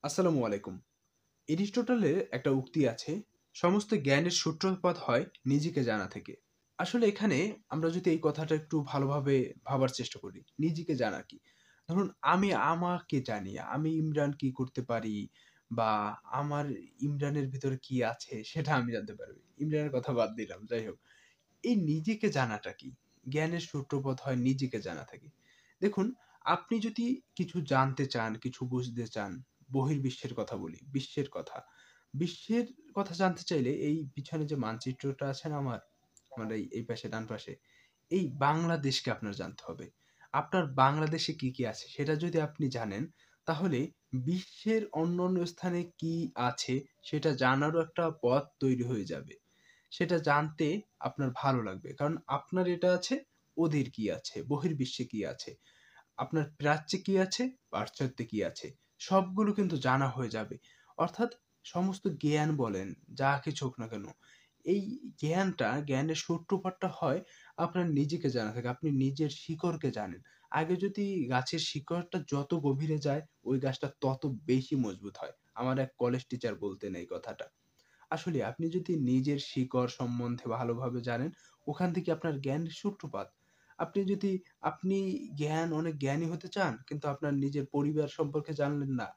আসসালামু আলাইকুম। এরিস্টটলের একটা উক্তি আছে, "সমস্ত জ্ঞানের সূত্রপাত হয় নিজেকে জানা থেকে।" আসলে এখানে আমরা যদি এই কথাটা একটু ভালোভাবে ভাবার চেষ্টা করি, নিজেকে জানা কি? ধরুন আমি আমাকে জানি, আমি ইমরান কি করতে পারি বা আমার ইমরানের ভিতরে কি আছে সেটা আমি জানতে পারবি। ইমরানের কথা বাদ দিলাম, যাই হোক। এই নিজেকে জানাটা কি? জ্ঞানের সূত্রপাত হয় নিজেকে জানা থেকে। দেখুন, আপনি যদি কিছু জানতে চান, কিছু বুঝতে চান, বহির্বিশ্বের কথা বলি, বিশ্বের কথা। বিশ্বের কথা জানতে চাইলে এই পিছনে যে মানচিত্রটা আছে না আমার এই পাশে ডান পাশে, এই বাংলাদেশকে আপনার জানতে হবে। আপনার বাংলাদেশে কি আছে সেটা যদি আপনি জানেন, তাহলে বিশ্বের অন্যান্য স্থানে কি আছে সেটা জানারও একটা পথ তৈরি হয়ে যাবে। সেটা জানতে আপনার ভালো লাগবে। কারণ আপনার এটা আছে, ওদের কি আছে, বহির্বিশ্বে কি আছে, আপনার প্রাচ্যে কি আছে, পাশ্চাত্যে কি আছে, সবগুলো কিন্তু জানা হয়ে যাবে। অর্থাৎ সমস্ত জ্ঞান বলেন, যা কিছু হোক না কেন, এই জ্ঞানের সূত্রপাতটা হয় আপনার নিজেকে জানা থেকে। আপনি নিজের শিকড়কে জানেন। আগে যদি গাছের শিকড়টা যত গভীরে যায়, ওই গাছটা তত বেশি মজবুত হয়। আমার এক কলেজ টিচার বলতেন এই কথাটা। আসলে আপনি যদি নিজের শিকড় সম্বন্ধে ভালোভাবে জানেন, ওখান থেকে আপনার জ্ঞানের সূত্রপাত। আপনি যদি আপনি অনেক জ্ঞানী হতে চান, কিন্তু আপনার নিজের পরিবার সম্পর্কে জানলেন না,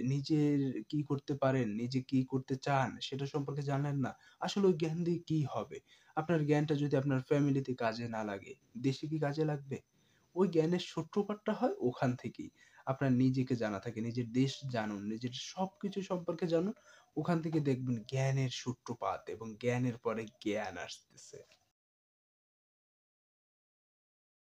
নিজের কি করতে পারেন, নিজে কি করতে চান, সেটা সম্পর্কে জানলেন না। আসলে ওই জ্ঞান দিয়ে কি হবে? আপনার জ্ঞানটা যদি আপনার ফ্যামিলিতে কাজে না লাগে, দেশে কি কাজে লাগবে? ওই জ্ঞানের সূত্রপাতটা হয় ওখান থেকেই। আপনার নিজেকে জানা থাকে, নিজের দেশ জানুন, নিজের সবকিছু সম্পর্কে জানুন। ওখান থেকে দেখবেন জ্ঞানের সূত্রপাত এবং জ্ঞানের পরে জ্ঞান আসতেছে।